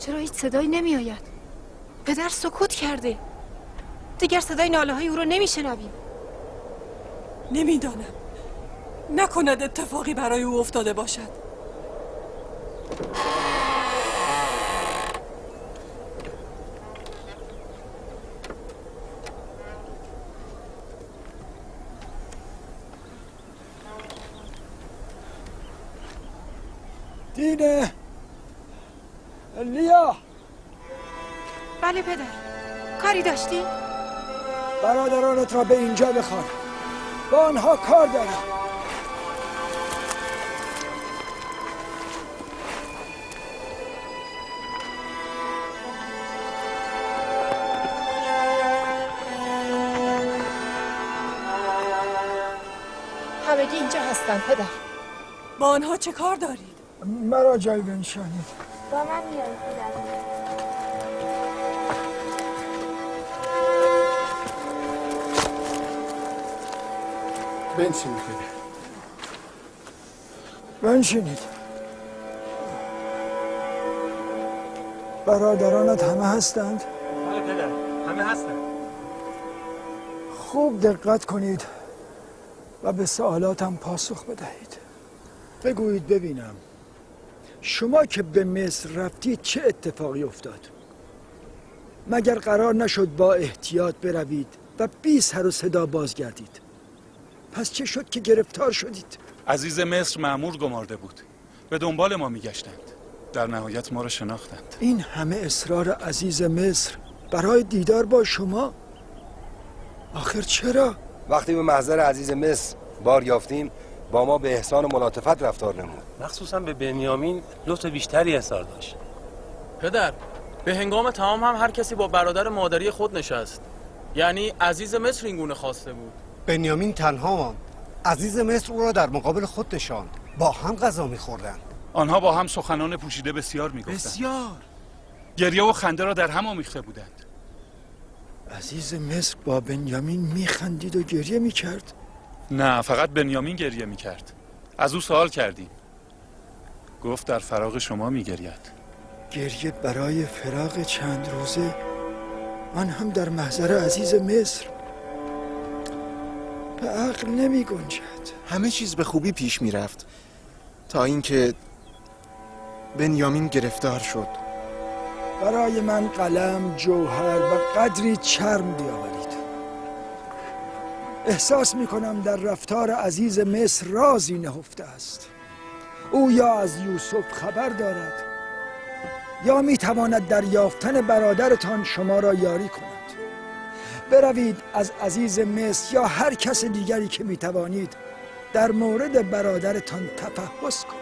چرا هیچ صدایی نمی آید؟ پدر سکوت کرده. دیگر صدای ناله های او را نمی شنویم. نمیدانم، نکند اتفاقی برای او افتاده باشد. دینه لیا. بله پدر. کاری داشتی؟ برادرانت را به اینجا بخوان، با آنها کار دارم. همگی اینجا هستن پدر. با آنها چه کار دارید؟ مرا جای بنشانید. با من میایید پدر. بنشینید پدر. بنشینید. برادرانت همه هستند؟ بله پدر، همه هستند. خوب دقت کنید و به سوالاتم پاسخ بدهید. بگویید ببینم، شما که به مصر رفتید چه اتفاقی افتاد؟ مگر قرار نشد با احتیاط بروید و بی سر و صدا بازگردید؟ پس چه شد که گرفتار شدید؟ عزیز مصر مأمور گمارده بود، به دنبال ما میگشتند، در نهایت ما را شناختند. این همه اصرار عزیز مصر برای دیدار با شما؟ آخر چرا؟ وقتی به محضر عزیز مصر بار یافتیم با ما به احسان و ملاطفت رفتار نمود. مخصوصا به بنیامین لطف بیشتری اظهار داشت. پدر، به هنگام تمام هم هر کسی با برادر مادری خود نشست. یعنی عزیز مصر این گونه خواسته بود. بنیامین تنها ماند. عزیز مصر او را در مقابل خود نشاند. با هم غذا می‌خوردند. آنها با هم سخنان پوشیده بسیار میگفتند. بسیار. گریه و خنده را در هم آمیخته بودند. عزیز مصر با بنیامین میخندید و گریه میکرد؟ نه، فقط بنیامین گریه میکرد. از او سوال کردیم، گفت در فراق شما میگرید. گریه برای فراق چند روزه، آن هم در محضر عزیز مصر؟ به عقل نمی گنجد. همه چیز به خوبی پیش می رفت تا اینکه بنیامین گرفتار شد. برای من قلم، جوهر و قدری چرم بیاورید. احساس می کنم در رفتار عزیز مصر رازی نهفته است. او یا از یوسف خبر دارد یا می تواند در یافتن برادرتان شما را یاری کند. بروید از عزیز مصر یا هر کس دیگری که می توانید در مورد برادرتان تفحص کنید.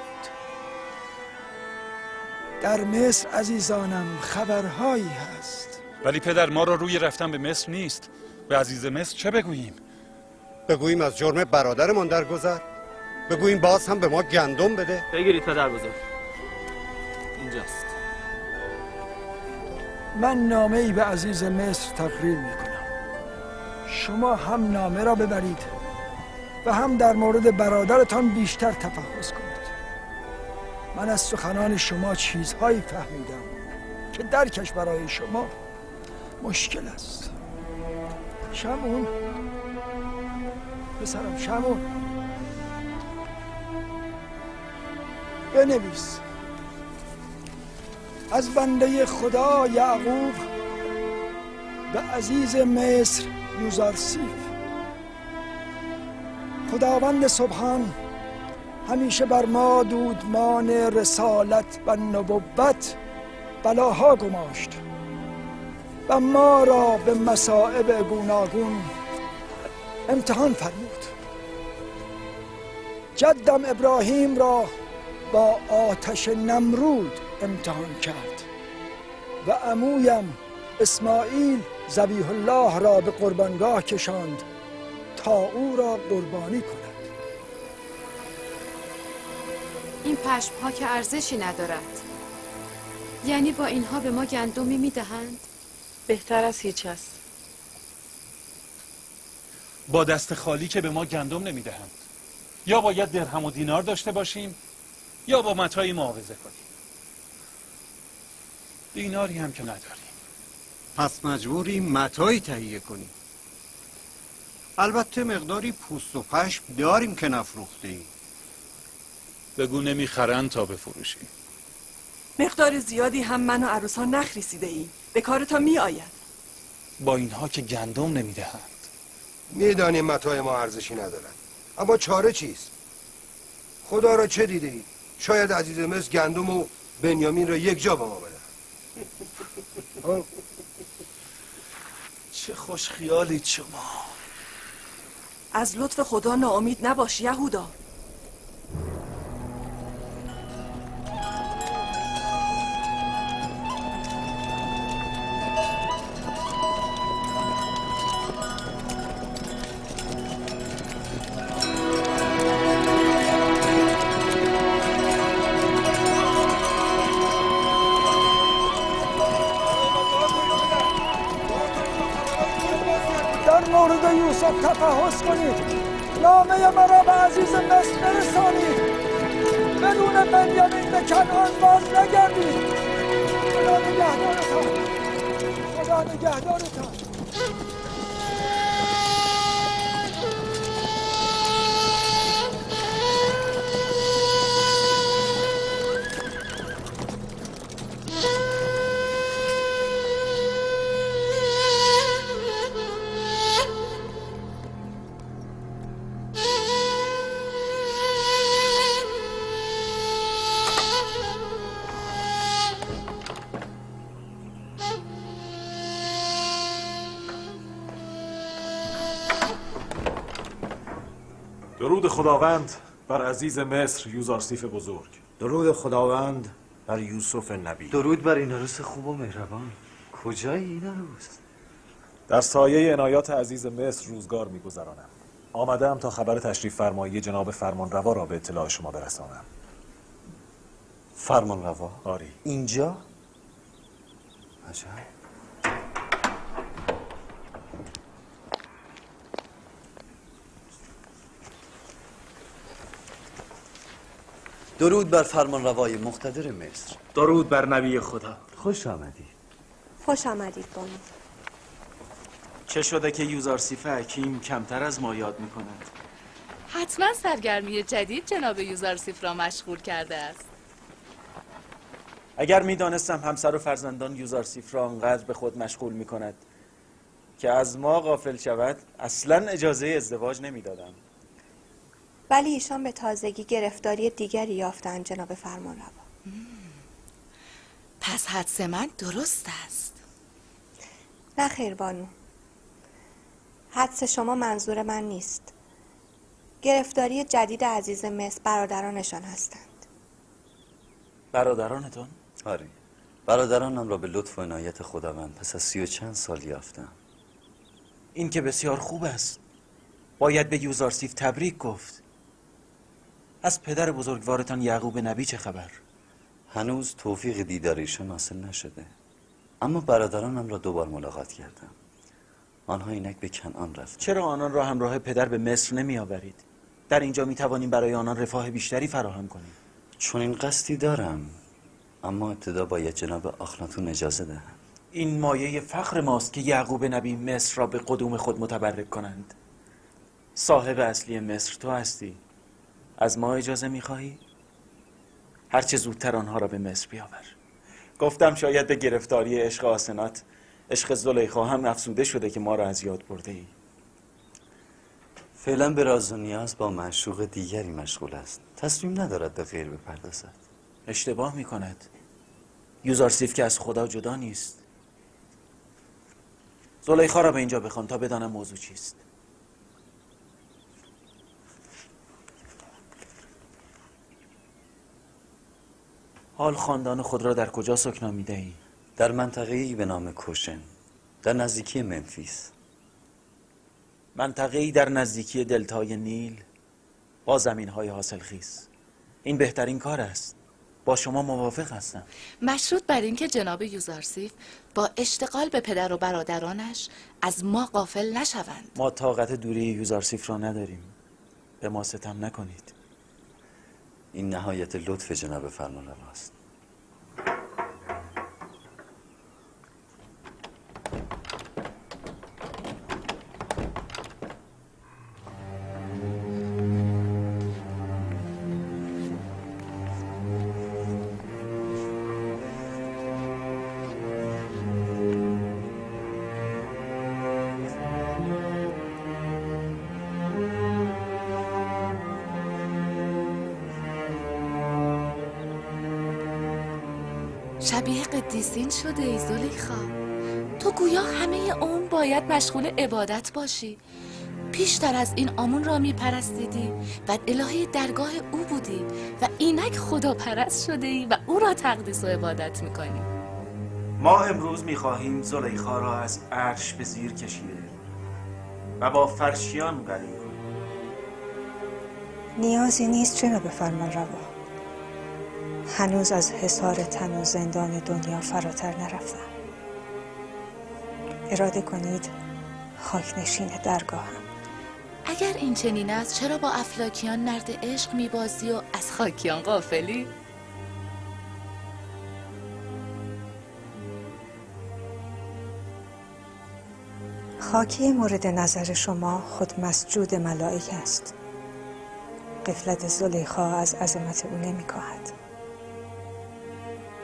در مصر عزیزانم خبرهایی هست. ولی پدر، ما را روی رفتن به مصر نیست. به عزیز مصر چه بگوییم؟ بگوییم از جرم برادرمان درگذر؟ بگوییم باز هم به ما گندم بده؟ بگیرید پدر بزرگ. اینجاست. من نامه ای به عزیز مصر تقریر می کنم. شما هم نامه را ببرید و هم در مورد برادرتان بیشتر تفحص کنید. من از سخنان شما چیزهایی فهمیدم که درکش برای شما مشکل است. شمعون، پسرم شمعون، بنویس: از بنده خدا یعقوب به عزیز مصر یوزارسیف. خداوند سبحان همیشه بر ما دودمان رسالت و نبوت بلاها گماشت و ما را به مصائب گوناگون امتحان فرمود. جدم ابراهیم را با آتش نمرود امتحان کرد و عمویم اسماعیل ذبیح الله را به قربانگاه کشاند تا او را قربانی کند. این پشم‌ها که ارزشی ندارد. یعنی با اینها به ما گندمی میدهند؟ بهتر از هیچ است. با دست خالی که به ما گندم نمیدهند. یا باید درهم و دینار داشته باشیم یا با متاعی معاوضه کنیم. دیناری هم که نداریم. پس مجبوریم متاعی تهیه کنیم. البته مقداری پوست و پشم داریم که نفروخته ایم. بگو نمیخرن تا بفروشی. مقدار زیادی هم من و عروسان نخریسیده ایم. به کارتان می آید. با اینها که گندم نمیدهند. میدانیم متاع ما ارزشی ندارد، اما چاره چیست؟ خدا را چه دیده ای؟ شاید عزیز مصر گندم و بنیامین را یک جا به ما بده. چه خوش خیالید شما. از لطف خدا ناامید نباش یهودا. در مورد یوسف تفحص کنید. نامه مرا به عزیز مصر برسانید. بدون بنیامین به کنعان باز نگردید. خدا نگهدارتان. خدا نگهدارتان. درود خداوند بر عزیز مصر یوزارسیف بزرگ. درود خداوند بر یوسف نبی. درود بر این عروس خوب و مهربان. کجایی این عروس؟ در سایه عنایات عزیز مصر روزگار می‌گذرانم. آمدم تا خبر تشریف فرمایی جناب فرمانروا را به اطلاع شما برسانم. فرمانروا؟ آری. اینجا؟ عجب. درود بر فرمانروای مقتدر مصر. درود بر نبی خدا. خوش آمدید. خوش آمدید بانو. چه شده که یوزارسیف حکیم کمتر از ما یاد میکند؟ حتما سرگرمی جدید جناب یوزارسیف را مشغول کرده است. اگر میدانستم همسر و فرزندان یوزارسیف را انقدر به خود مشغول میکند که از ما غافل شود، اصلا اجازه ازدواج نمیدادم. ولی ایشان به تازگی گرفتاری دیگری یافتند جناب فرمانروا. پس حدس من درست است. نه خیر بانو. حدس شما منظور من نیست. گرفتاری جدید عزیز مصر برادرانشان هستند. برادرانتون؟ آری. برادرانم را به لطف و عنایت خداوند پس از 30 و چند سال یافتم. این که بسیار خوب است. باید به یوزارسیف تبریک گفت. از پدر بزرگوارتان یعقوب نبی چه خبر؟ هنوز توفیق دیدار ایشان حاصل نشده. اما برادرانم را 2 بار ملاقات کردم. آنها اینک به کنعان رفتند. چرا آنان را همراه پدر به مصر نمی آورید؟ در اینجا می توانیم برای آنان رفاه بیشتری فراهم کنیم. چون این قصدی دارم، اما ابتدا باید جناب آخناتون اجازه دهند. این مایه فخر ماست که یعقوب نبی مصر را به قدوم خود متبرک کنند. صاحب اصلی مصر تو هستی. از ما اجازه می‌خواهی؟ هرچه زودتر آنها را به مصر بیاور. گفتم شاید به گرفتاری عشق آسنات، عشق زلیخا هم افسوده شده که ما را از یاد برده ای. فعلا به راز و نیاز با معشوق دیگری مشغول است. تصمیم ندارد به غیر بپردازد. اشتباه می‌کند. یوزارسیف که از خدا جدا نیست. زلیخا را به اینجا بخوان تا بدانم موضوع چیست. حال خاندان خود را در کجا سکنا می‌دهی؟ در منطقه‌ای به نام کوشن، در نزدیکی منفیس. منطقه‌ای در نزدیکی دلتای نیل با زمین‌های حاصلخیز. این بهترین کار است. با شما موافق هستم. مشروط بر اینکه جناب یوزارسیف با اشتغال به پدر و برادرانش از ما غافل نشوند. ما طاقت دوری یوزارسیف را نداریم. به ما ستم نکنید. این نهایت لطف جناب فرمانروا است. شبیه قدیسین شده ای زلیخا. تو گویا همه عمر باید مشغول عبادت باشی. پیشتر از این آمون را میپرستیدی و الهه درگاه او بودی و اینک خدا پرست شده ای و او را تقدیس و عبادت میکنی. ما امروز میخواهیم زلیخا را از عرش به زیر کشیده و با فرشیان قرین کنیم. نیازی نیست جناب فرمانروا. هنوز از حصار تن و زندان دنیا فراتر نرفتم. اراده کنید خاکنشین درگاهم. اگر این چنین است چرا با افلاکیان نرد عشق میبازی و از خاکیان غافلی؟ خاکی مورد نظر شما خود مسجود ملائک است. غفلت زلیخا از عظمت او نمی‌کاهد.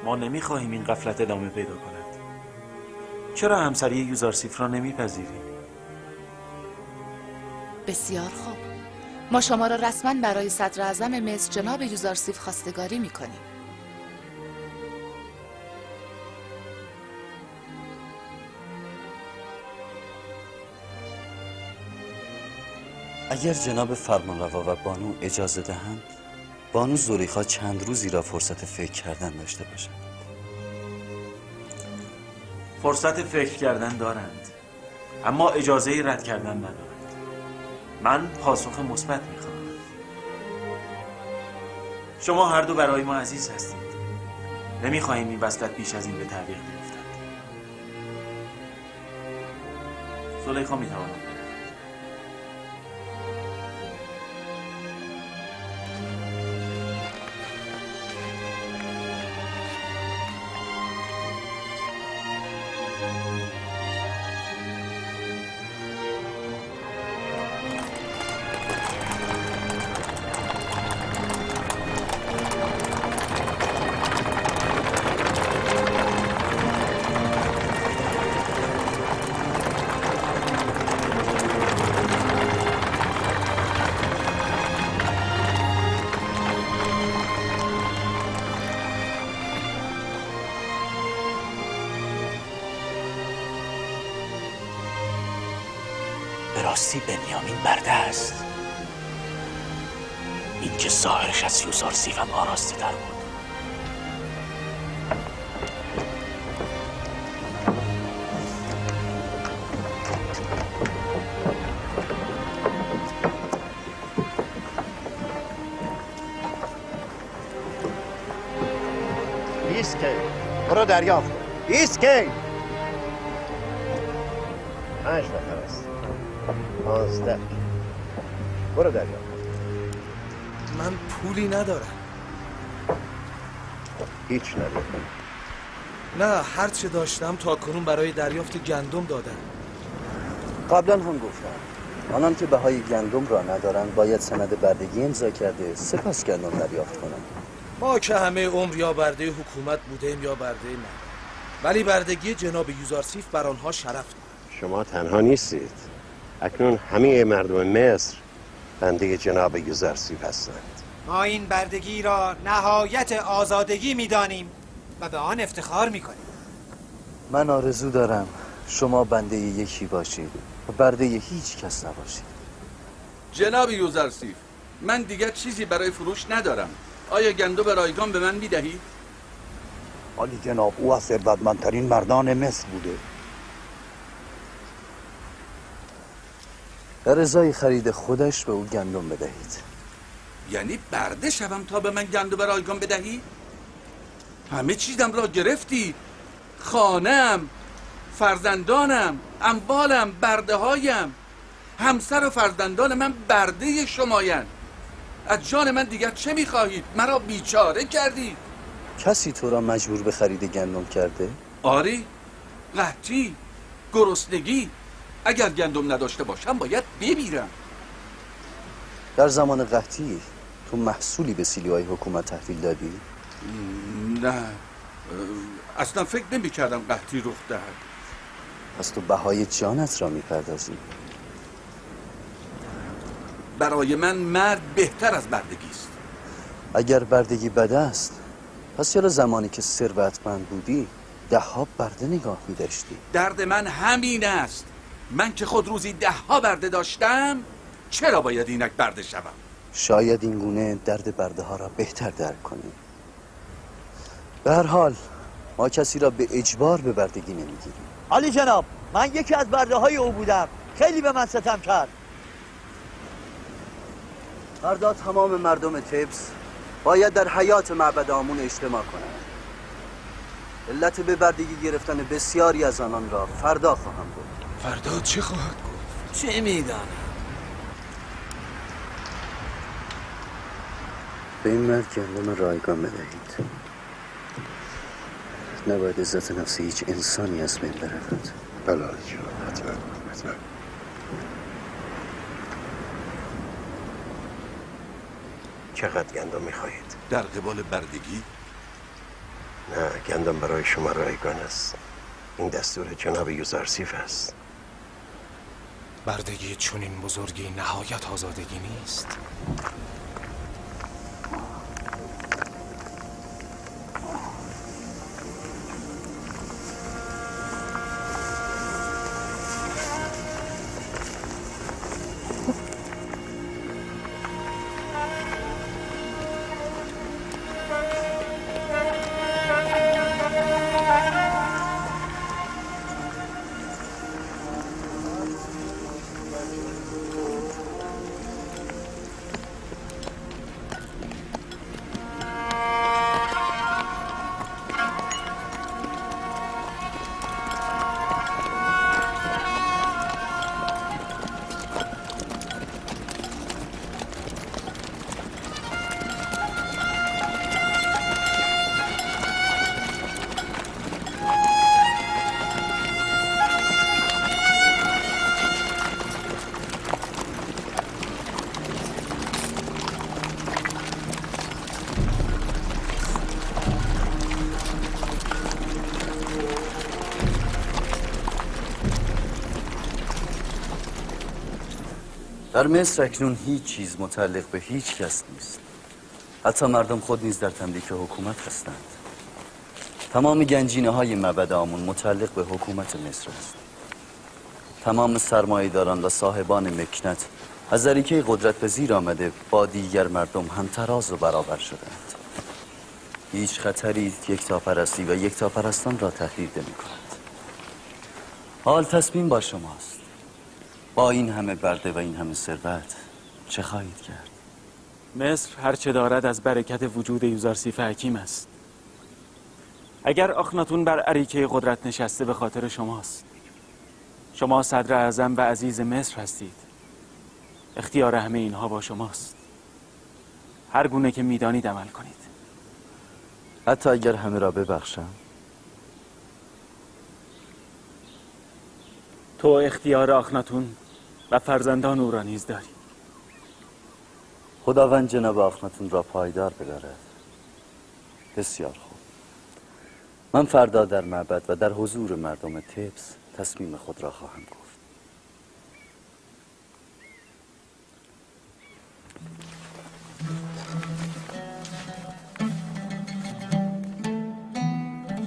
ما نمیخواهیم این غفلت ادامه پیدا کند. چرا همسری یوزارسیف را نمیپذیری؟ بسیار خوب. ما شما را رسما برای صدر اعظم مصر جناب یوزارسیف خواستگاری میکنیم. اگر جناب فرمانروا و بانو اجازه دهند، بانو زلیخا چند روزی را فرصت فکر کردن داشته باشد. فرصت فکر کردن دارند، اما اجازه رد کردن ندارند. من پاسخ مثبت میخواهم. شما هر دو برای ما عزیز هستید. نمیخواهیم این وصلت بیش از این به تعویق بیفتد. زلیخا میتواند. به راستی بنیامین برده است. این که ظاهرش از یوزارسیف هم آراسته تر بود. ایسکی برو دریافت. ایسکی 5 نفر است. 15. برو دریافت. من پولی ندارم. هیچ ندارم. نه، هر چه داشتم تا کنون برای دریافت گندم دادم. قبلا هم گفتم آنان که بهای گندم را ندارند باید سند بردگی امضا کرده سپس گندم دریافت کنند. ما که همه عمر یا برده حکومت بودیم یا برده من، ولی بردگی جناب یوزارسیف بر آنها شرف دارد. شما تنها نیستید. اکنون همه مردم مصر بنده جناب یوزارسیف هستند. ما این بردگی را نهایت آزادگی می‌دانیم و به آن افتخار می‌کنیم. من آرزو دارم شما بنده یکی باشید و برده هیچ کس نباشید. جناب یوزارسیف، من دیگر چیزی برای فروش ندارم. آیا گندم رایگان به من می‌دهید؟ ولی جناب او از ثروتمندترین مردان مصر بوده. در ازای خرید خودش به او گندم بدهید. یعنی برده شوم تا به من گندم رایگان بدهی؟ همه چیزم را گرفتی. خانه‌ام، فرزندانم، اموالم، برده هایم. همسر و فرزندان من برده شمایند. از جان من دیگر چه میخواهید؟ مرا بیچاره کردید. کسی تو را مجبور به خرید گندم کرده؟ آری، قحطی، گرسنگی. اگر گندم نداشته باشم باید بمیرم. در زمان قحطی تو محصولی به سیلیای حکومت تحویل دادی؟ نه، اصلا فکر نمی کردم قحطی رخ دهد. پس تو بهای جانت را میپردازی؟ برای من مرد بهتر از بردگی است. اگر بردگی بد است پس چرا زمانی که ثروتمند بودی 10 برده نگاه می‌داشتی؟ درد من همین است. من که خود روزی 10 برده داشتم، چرا باید اینک برده شوم؟ شاید این گونه درد برده ها را بهتر درک کنی. به هر حال ما کسی را به اجبار به بردگی نمیگیریم. علی جناب، من یکی از برده های او بودم. خیلی به من ستم کرد. فردا تمام مردم تبس باید در حیات معبد آمون اجتماع کنند. علت به بردگی گرفتن بسیاری از آنان را فردا خواهم گفت. فردا چه خواهد گفت؟ چه میدانی؟ به این مرد گندم رایگان بدهید. نباید عزت نفس هیچ انسانی از بین برود. بله جان، حتما. چقدر گندم میخواهید؟ در قبال بردگی؟ نه، گندم برای شما رایگان است. این دستور جناب یوزارسیف است. بردگی چنین بزرگی نهایت آزادگی نیست. در مصر اکنون هیچ چیز متعلق به هیچ کس نیست. حتی مردم خود نیز در تملیک حکومت هستند. تمام گنجینه های معبد آمون متعلق به حکومت مصر است. تمام سرمایه‌داران و صاحبان مکنت از ذریعه قدرت به زیر آمده با دیگر مردم همتراز و برابر شدند. هیچ خطری یکتاپرستی و یکتاپرستان را تهدید نمی‌کند. حال تصمیم با شماست. با این همه برده و این همه ثروت چه خواهید کرد؟ مصر هر چه دارد از برکت وجود یوزارسیف حکیم است. اگر آخناتون بر اریکه قدرت نشسته به خاطر شماست. شما صدر اعظم و عزیز مصر هستید. اختیار همه اینها با شماست. هر گونه که میدانید عمل کنید. حتی اگر همه را ببخشم؟ تو اختیار آخناتون و فرزندان او را نیز داری. خداوند جناب آخناتون را پایدار بدارد. بسیار خوب. من فردا در معبد و در حضور مردم تبس تصمیم خود را خواهم گفت.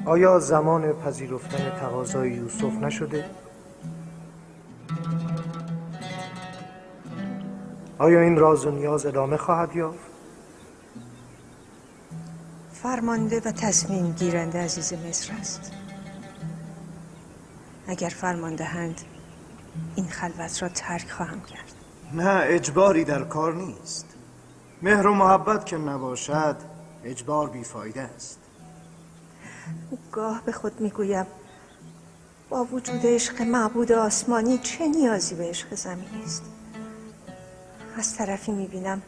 آیا زمان پذیرفتن تقاضای یوسف نشده؟ آیا این راز و نیاز ادامه خواهد یافت؟ فرمانده و تصمیم گیرنده عزیز مصر است. اگر فرماندهند این خلوت را ترک خواهم کرد. نه، اجباری در کار نیست. مهر و محبت که نباشد اجبار بیفایده است. گاه به خود میگویم با وجود عشق معبود آسمانی چه نیازی به عشق زمینی است. از طرفی میبینم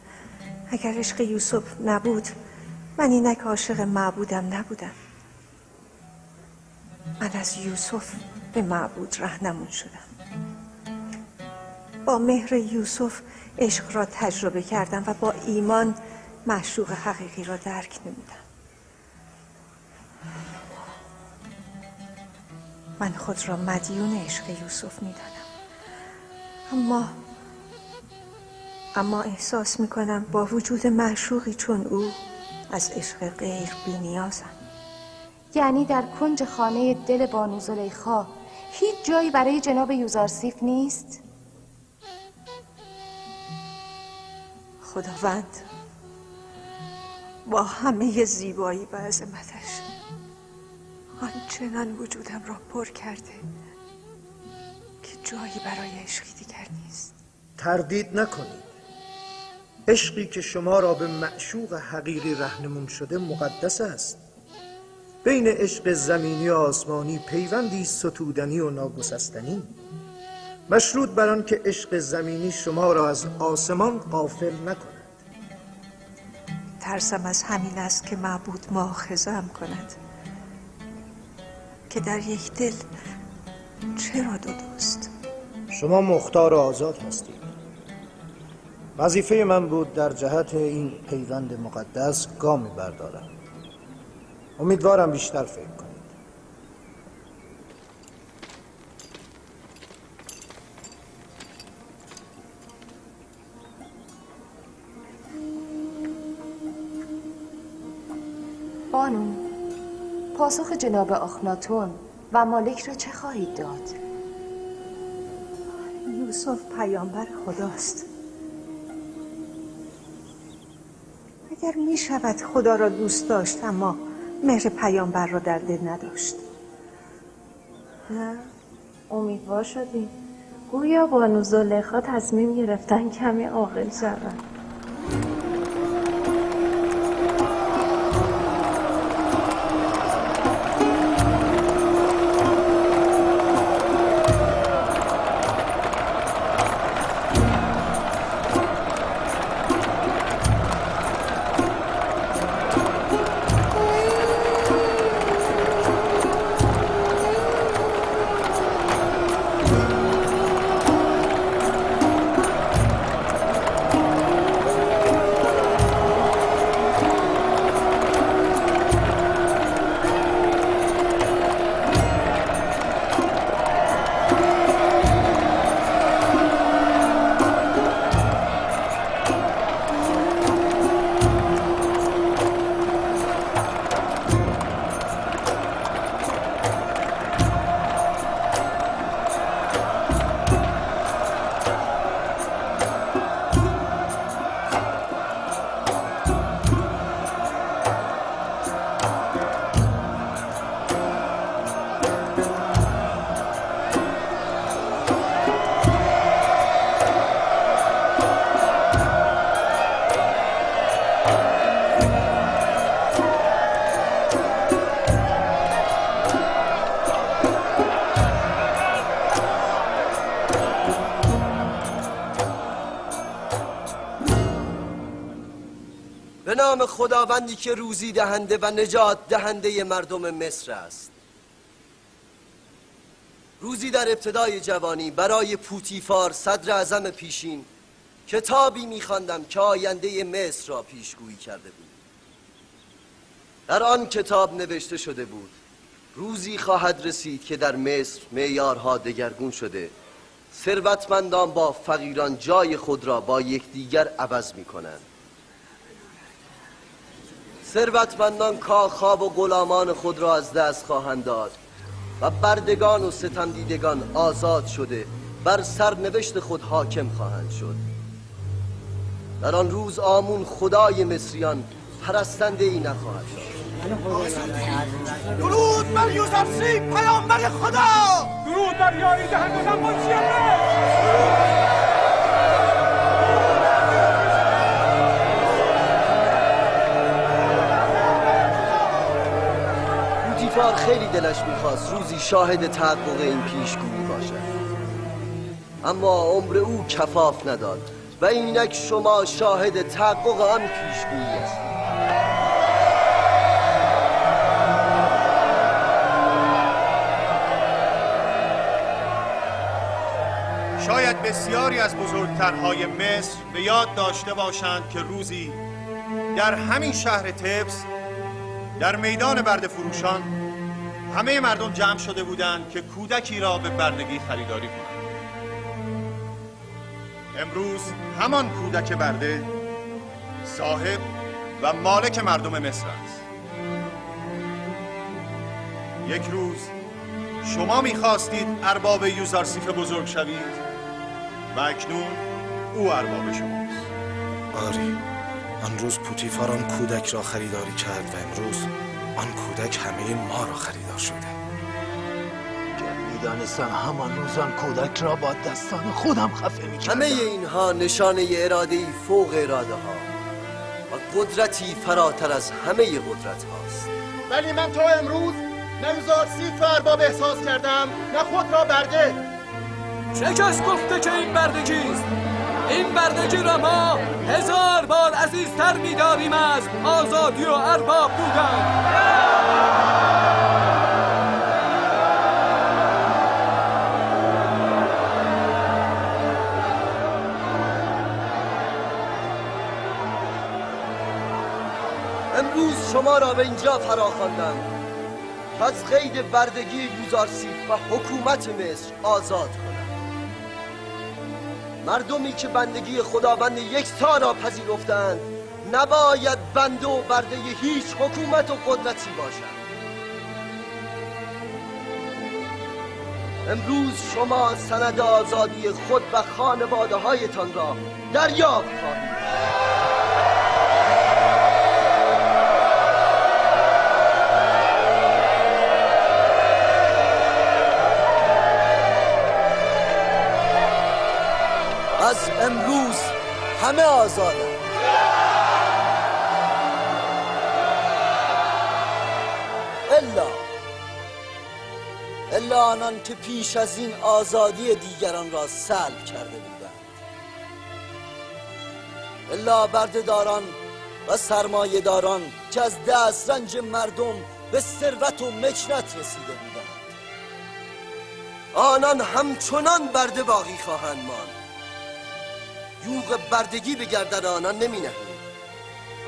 اگر عشق یوسف نبود من اینک عاشق معبودم نبودم. من از یوسف به معبود رهنمون شدم. با مهر یوسف عشق را تجربه کردم و با ایمان معشوق حقیقی را درک نمودم. من خود را مدیون عشق یوسف میدانم. اما احساس میکنم با وجود معشوقی چون او از عشق غیر بی نیازم. یعنی در کنج خانه دل بانو زلیخا هیچ جایی برای جناب یوزارسیف نیست؟ خداوند با همه زیبایی و عظمتش آنچنان وجودم را پر کرده که جایی برای عشقی دیگر نیست. تردید نکنید. عشقی که شما را به معشوق حقیقی رهنمون شده مقدس است. بین عشق زمینی و آسمانی پیوندی ستودنی و ناگسستنی، مشروط بر آن که عشق زمینی شما را از آسمان غافل نکند. ترسم از همین است که معبود مؤاخذه‌ام کند که در یک دل چرا دو دوست؟ شما مختار و آزاد هستید. وظیفه من بود در جهت این پیوند مقدس گامی بردارم. امیدوارم بیشتر فکر کنید. بانو، پاسخ جناب آخناتون و مالک را چه خواهید داد؟ یوسف پیامبر خداست. اگر می شود خدا را دوست داشت اما مهر پیامبر را در دل نداشت. نه، امیدوار شدیم. گویا بانو زلیخا تصمیم گرفتن کمی عاقل شوند. به نام خداوندی که روزی دهنده و نجات دهنده مردم مصر است. روزی در ابتدای جوانی برای پوتیفار صدر اعظم پیشین کتابی می‌خواندم که آینده مصر را پیشگویی کرده بود. در آن کتاب نوشته شده بود روزی خواهد رسید که در مصر معیارها دگرگون شده، ثروتمندان با فقیران جای خود را با یکدیگر عوض می‌کنند. ثروتمندان کاخ‌ها و غلامان خود را از دست خواهند داد و بردگان و ستمدیدگان آزاد شده بر سرنوشت خود حاکم خواهند شد. در آن روز آمون خدای مصریان پرستنده ای نخواهد شد. درود بر یوزرسیف پیامبر خدا! درود بر یاری دهنده منشی پوتیفار خیلی دلش میخواست روزی شاهد تحقق این پیشگویی باشد، اما عمر او کفاف نداد و اینک شما شاهد تحقق آن پیشگویی هستید. شاید بسیاری از بزرگترهای مصر به یاد داشته باشند که روزی در همین شهر تبس در میدان برده فروشان همه مردم جمع شده بودند که کودکی را به بردگی خریداری کنند. امروز همان کودک برده صاحب و مالک مردم مصر است. یک روز شما می‌خواستید ارباب یوزارسیف بزرگ شوید و اکنون او ارباب شماست. آری، آن روز پوتیفار آن کودک را خریداری کرد و امروز آن کودک همه ما را خریدار شده. میدانستم همان روز آن کودک را با دستان خودم خفه می‌کردم. همه اینها نشانه اراده‌ای فوق اراده ها و قدرتی فراتر از همه قدرت هاست. ولی من تا امروز نه یوزارسیف را ارباب احساس کردم نه خود را برده. چه کس گفته که این بردگیست؟ این بردگی را ما 1000 بار عزیزتر می‌داریم از آزادی و ارباب بودن. امروز شما را به اینجا فراخواندم که از قید بردگی یوزارسیف و حکومت مصر آزاد کنم. مردمی که بندگی خداوند یکتا را پذیرفتند نباید بنده و برده هیچ حکومت و قدرتی باشند. امروز شما سند آزادی خود و خانواده هایتان را دریافت خواهید. از امروز همه آزادند. الا آنان که پیش از این آزادی دیگران را سلب کرده بودند. الا بردهداران و سرمایه‌داران که از دسترنج مردم به ثروت و مکنت رسیده بودند. آنان همچنان برده باقی خواهند ماند. یوغ بردگی به گردن آنان نمی نهیم،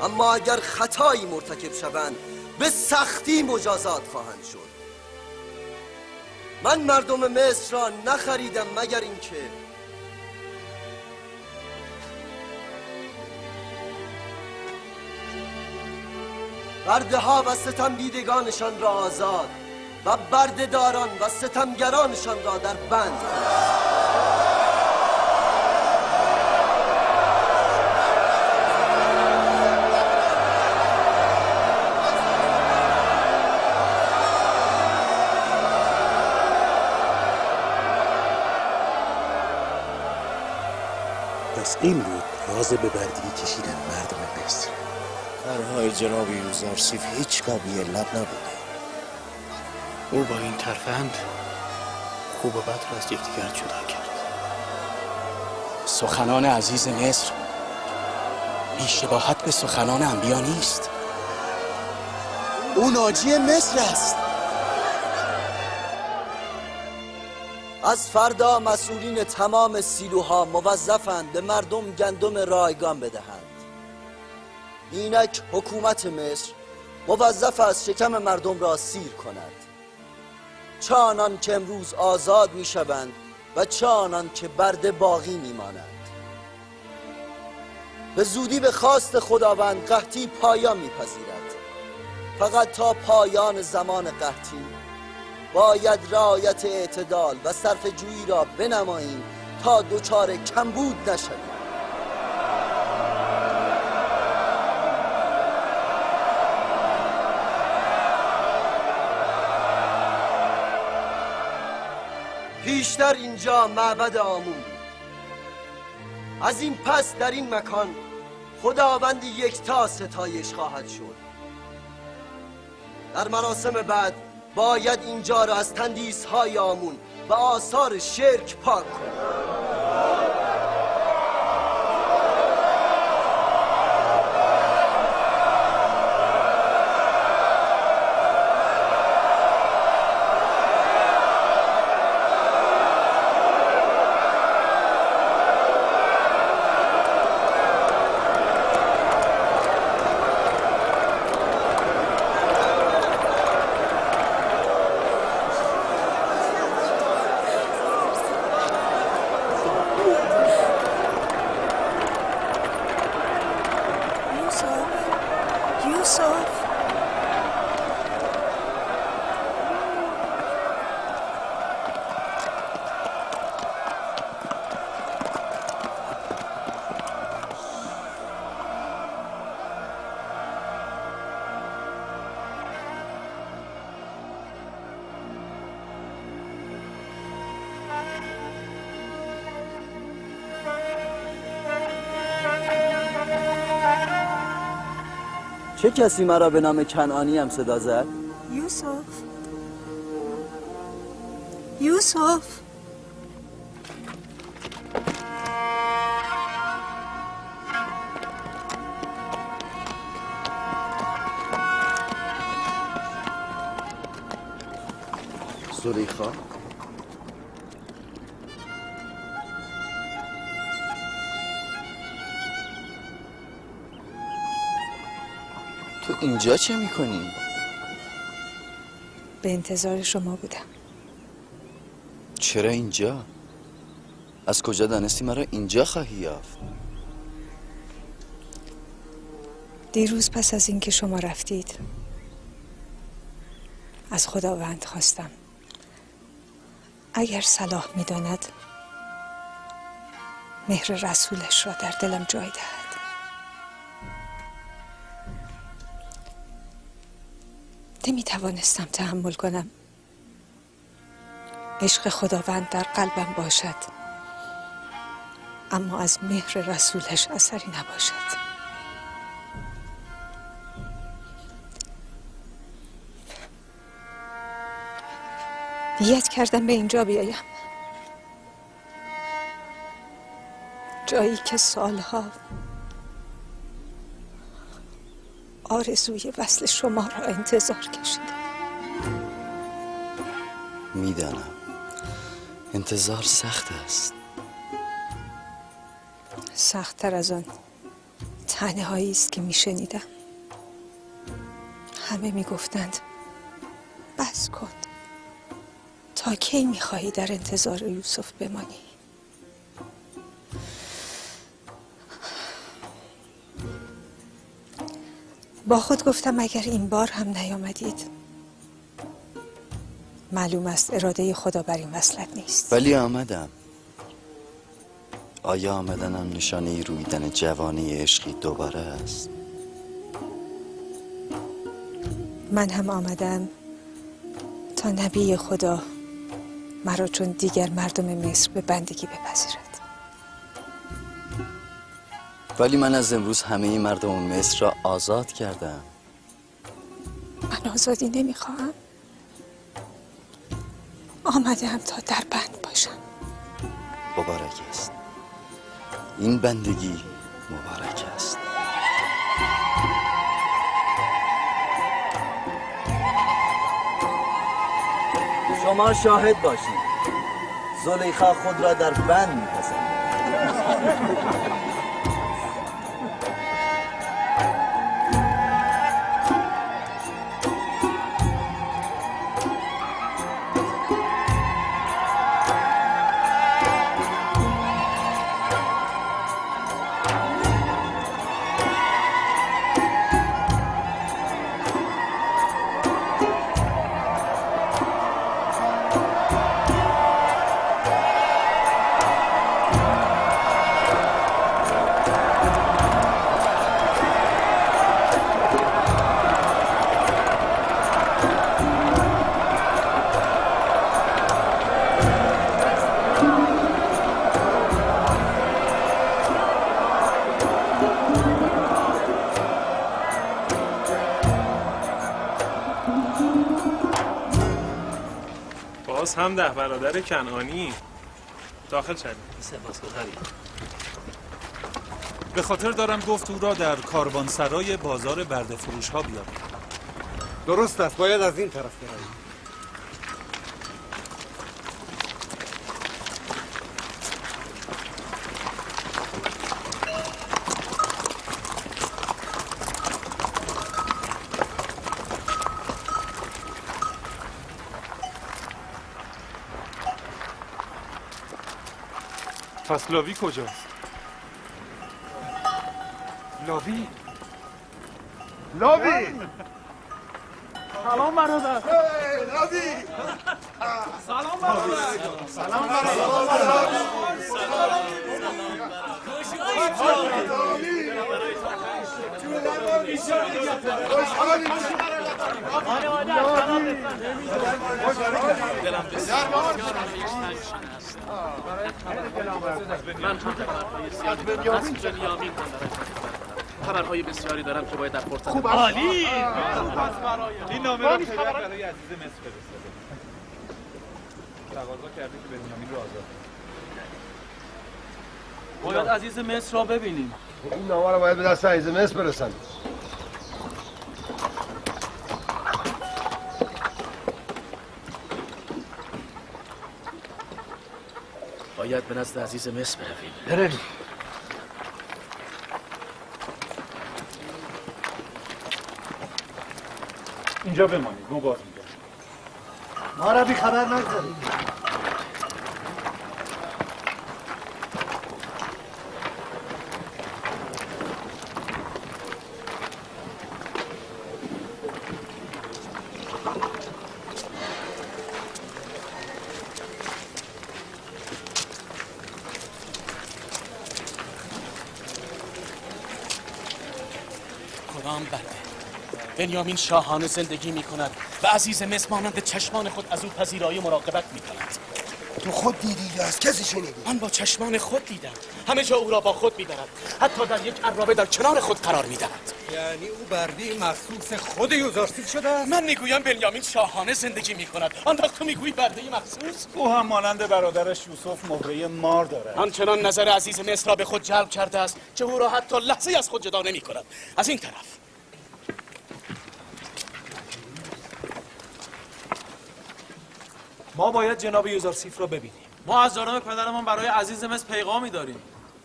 اما اگر خطایی مرتکب شوند به سختی مجازات خواهند شد. من مردم مصر را نخریدم مگر اینکه برده ها و ستم دیدگانشان را آزاد و بردهداران و ستمگرانشان را در بند کنند. پس این بود راز به بردگی کشیدن مردم مصر. طرحهای جناب یوزارسیف هیچگاه بی علت نبوده. او با این ترفند خوب و بد را از یکدیگر جدا کرد. سخنان عزیز مصر بی شباهت به سخنان انبیا نیست. او ناجی مصر است. از فردا مسئولین تمام سیلوها موظفند به مردم گندم رایگان بدهند. اینک حکومت مصر موظف است شکم مردم را سیر کند، چه آنان که امروز آزاد می شوند و چه آنان که برده باقی می مانند. به زودی به خواست خداوند قحطی پایان می پذیرد. فقط تا پایان زمان قحطی باید رعایت اعتدال و صرف جویی را بنماییم تا دچار کمبود نشویم. پیشتر اینجا معبد آمون بود. از این پس در این مکان خداوند یکتا ستایش خواهد شد. در مراسم بعد باید اینجا را از تندیس‌های آمون و آثار شرک پاک کنیم. یوسف چه کسی مرا به نام کنعانی هم صدا زد؟ یوسف یوسف زلیخا تو اینجا چه میکنی؟ به انتظار شما بودم. چرا اینجا؟ از کجا دانستی مرا اینجا خواهی یافت؟ دیروز پس از اینکه شما رفتید از خداوند خواستم اگر صلاح می‌داند مهر رسولش را در دلم جای دهد. نمی‌توانستم تحمل کنم عشق خداوند در قلبم باشد اما از مهر رسولش اثری نباشد. نیت کردم به اینجا بیایم، جایی که سالها آرزوی وصل شما را انتظار کشیدم. میدانم انتظار سخت است، سخت‌تر از آن طعنه‌هایی است که میشنیدم. همه میگفتند بس کن، تا کی میخواهی در انتظار یوسف بمانی؟ با خود گفتم اگر این بار هم نیامدید معلوم است اراده خدا بر این وصلت نیست. ولی آمدم. آیا آمدنم نشانه رویدن جوانی عشقی دوباره است؟ من هم آمدم تا نبی خدا مرا چون دیگر مردم مصر به بندگی بپذیرد. ولی من از امروز همه مردم مصر را آزاد کردم. من آزادی نمیخواهم. آمدم تا در بند باشم. مبارک است، این بندگی مبارک است. شما شاهد باشید، زلیخا خود را در بند می‌پسندد. باز هم 10 برادر کنعانی داخل شدید. سپاسگزاریم. به خاطر دارم گفت او را در کاروانسرای بازار برده فروش ها بیابید. درست است، باید از این طرف برویم. پس لاوی کجاست؟ لاوی؟ لابی سلام برادر. لابی سلام برادر. سلام برادر. من خبرهای بسیاری دارم که باید در فرصت خوب عالی. این نامه را برای عزیز مصر فرستاده. تقاضا کرده که بنیامین رو آزاد کنه. باید عزیز مصر را ببینیم. این نامه را باید به دست عزیز مصر برسند. باید به نزد عزیز مصر برویم. برویم. اینجا بمانید، ما باز میگم. ما را بی خبر نگذارید. کدام بنده؟ بنیامین شاهانه زندگی می کند و عزیز مصر مانند چشمان خود از او پذیرایی مراقبت می کند. تو خود دیدی یا از کسی شنیدی؟ من با چشمان خود دیدم. همه جا او را با خود می برد. حتی در یک عرابه در کنار خود قرار می دهد. یعنی او بردی مخصوص خود یوزارسیف شده است؟ من میگویم بنیامین شاهانه زندگی می کند. آن وقت تو میگویی برده مخصوص؟ او هم مانند برادرش یوسف مهره مار دارد. آنچنان نظر عزیز مصر را به خود جلب کرده است که او را حتی لحظه از خود جدا نمی کند. از این طرف ما باید جناب یوزارسیف را ببینیم. ما از جانب پدرمان برای عزیز مصر پیغامی داریم.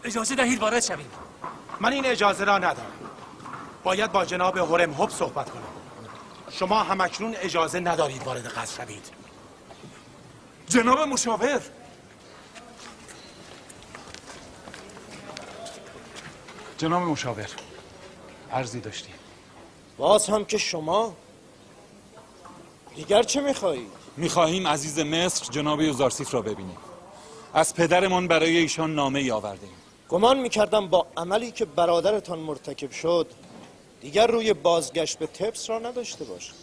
اجازه دهید وارد شویم. من این اجازه را ندارم. باید با جناب هرمهب صحبت کنم. شما همکنون اجازه ندارید وارد قصر شوید. جناب مشاور، جناب مشاور، عرضی داشتیم. باز هم که شما دیگر چه میخواهید؟ میخواهیم عزیز مصر جناب یوزارسیف را ببینیم. از پدرمان برای ایشان نامه ای آوردیم. گمان میکردم با عملی که برادرتان مرتکب شد دیگر روی بازگشت به تبس را نداشته باشد.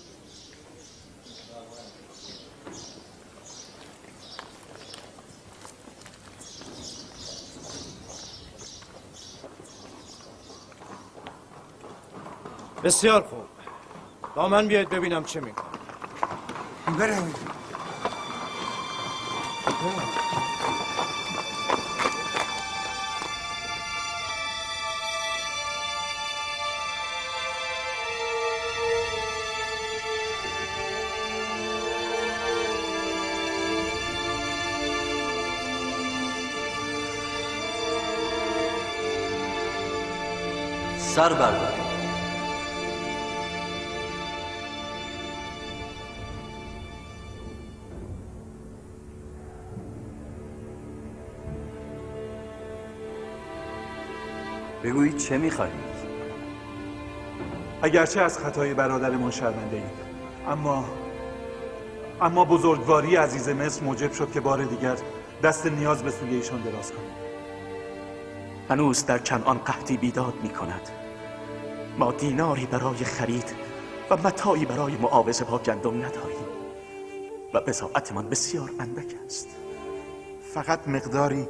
بسیار خوب. با من بیاید ببینم چه میکنم. بروید. سر بردارید. بگویید چه میخواهید؟ اگرچه از خطای برادرمان شرمنده ایم، اما بزرگواری عزیز مصر موجب شد که بار دیگر دست نیاز به سوی ایشان دراز کنیم. هنوز در کنعان قحطی بیداد می کند. ما دیناری برای خرید و متاعی برای معاوضه با گندم نداریم و بضاعتمان بسیار اندک است. فقط مقداری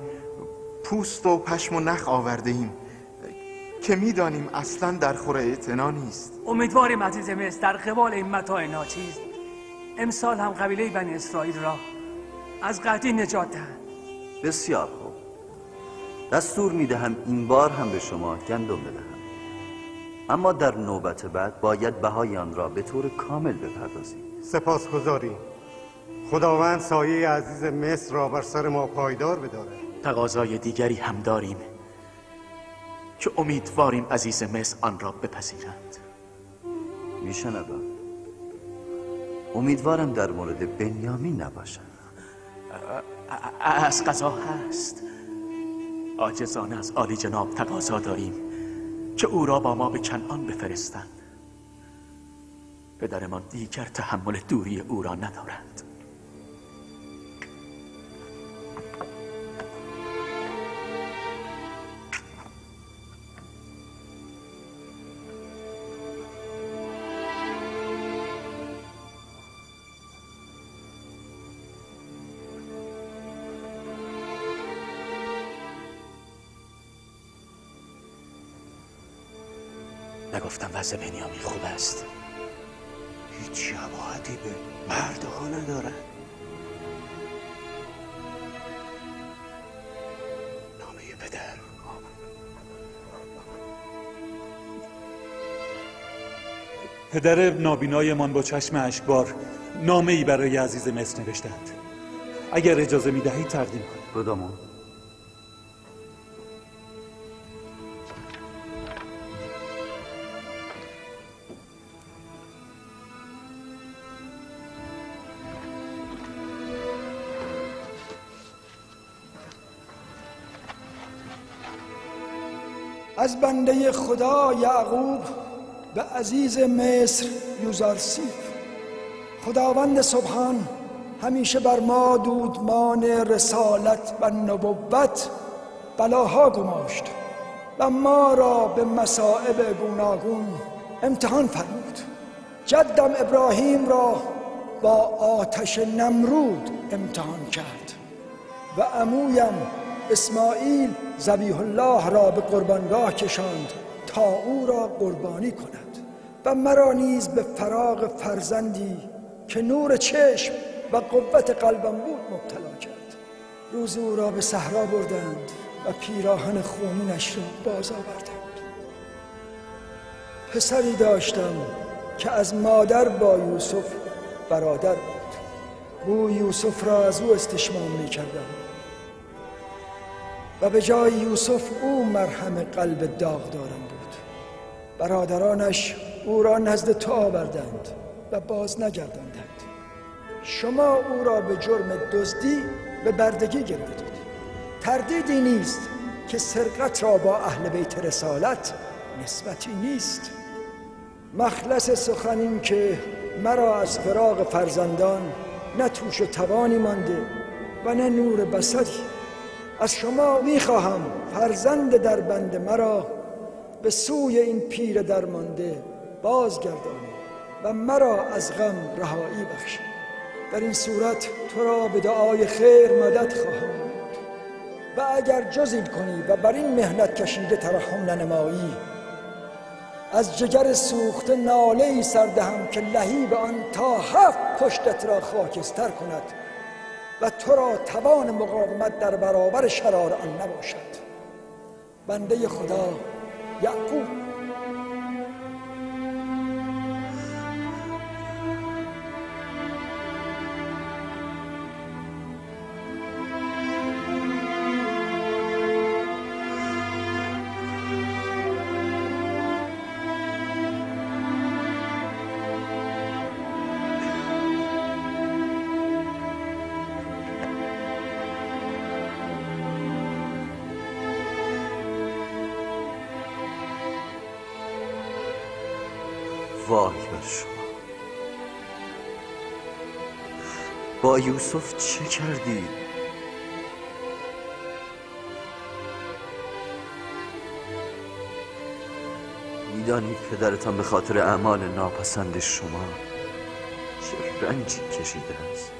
پوست و پشم و نخ آورده ایم که میدانیم اصلا در خور اعتنا نیست. امیدواریم عزیز مصر در قبال این متاع ناچیز امسال هم قبیله بنی اسرائیل را از قحطی نجات دهند. بسیار خوب. دستور میدهم این بار هم به شما گندم بدهم، اما در نوبت بعد باید بهای آن را به طور کامل بپردازید. سپاسگزاریم. خداوند سایه عزیز مصر را بر سر ما پایدار بدارد. تقاضای دیگری هم داریم که امیدواریم عزیز مصر آن را بپذیرند. میشنوم. امیدوارم در مورد بنیامین نباشد. از قضا هست. عاجزانه از عالی جناب تقاضا داریم که او را با ما به کنعان بفرستند. پدرمان دیگر تحمل دوری او را ندارند. نگفتم وضع بنیامین خوب است؟ هیچ شباهتی به مردها ندارد. نامه پدر. پدر نابینایمان با چشم اشکبار نامه‌ای برای عزیز مصر نوشتند. اگر اجازه می‌دهید تقدیم کنم. بدامان. از بنده خدا یعقوب به عزیز مصر یوزارسیف. خداوند سبحان همیشه بر ما دودمان رسالت و نبوت بلاها گماشت و ما را به مصائب گوناگون امتحان فرمود. جدم ابراهیم را با آتش نمرود امتحان کرد و عمویم اسماعیل ذبیح الله را به قربانگاه کشاند تا او را قربانی کند و مرا نیز به فراق فرزندی که نور چشم و قوت قلبم بود مبتلا کرد. روز او را به صحرا بردند و پیراهن خونینش را باز آوردند. پسری داشتم که از مادر با یوسف برادر بود. بو یوسف را از او استشمام می کردم و به جای یوسف او مرهم قلب داغدارم بود. برادرانش او را نزد تو آوردند و باز نگرداندند. شما او را به جرم دزدی به بردگی گرفتید. تردیدی نیست که سرقت را با اهل بیت رسالت نسبتی نیست. مخلص سخن این که مرا از فراق فرزندان نه توش و توانی مانده و نه نور بصری. از شما میخواهم فرزند در بند مرا به سوی این پیر درمانده بازگردانید و مرا از غم رهایی بخشید. در این صورت تو را به دعای خیر مدد خواهم بود و اگر جزی کنی و بر این مهنت کشیده ترحم ننمایی، از جگر سوخته ناله‌ای سردهم که لهیب آن تا 7 پشتت را خاکستر کند و تو را توان مقاومت در برابر شرار آن نباشد. بنده خدا یعقوب. وای بر شما. با یوسف چه کردی؟ میدانید پدرتان به خاطر اعمال ناپسند شما چه رنجی کشیده است.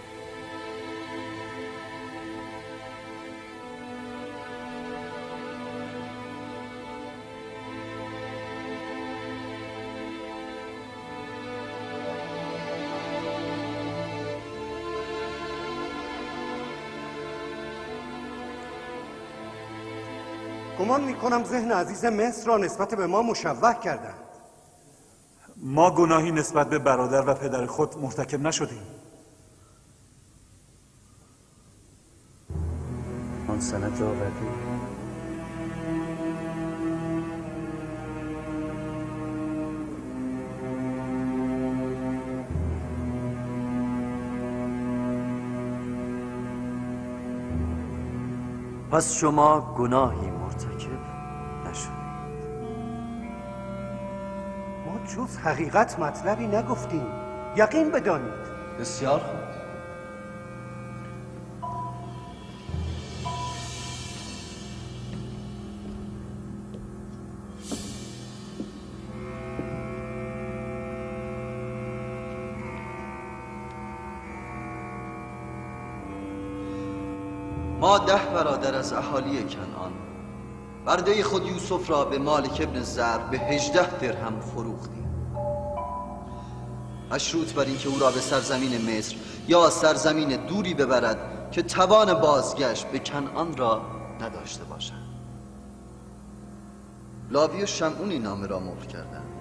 گمان میکنم ذهن عزیز مصر را نسبت به ما مشوه کردند. ما گناهی نسبت به برادر و پدر خود مرتکب نشدیم. آن سند را آوردی؟ پس شما گناهی مرتکب نشدید. ما جز حقیقت مطلبی نگفتیم. یقین بدانید. بسیار خوب. ما 10 برادر از اهالی کنعان برده خود یوسف را به مالک ابن زر به 18 درهم فروختیم، مشروط بر اینکه او را به سرزمین مصر یا سرزمین دوری ببرد که توان بازگشت به کنعان را نداشته باشد. لاوی و شمعون این نامه را مهر کردند.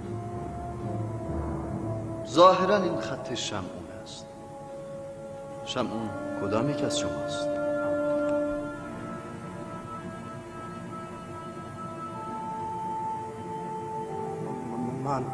ظاهرا این خط شمعون است. شمعون کدام یک از شماست؟ من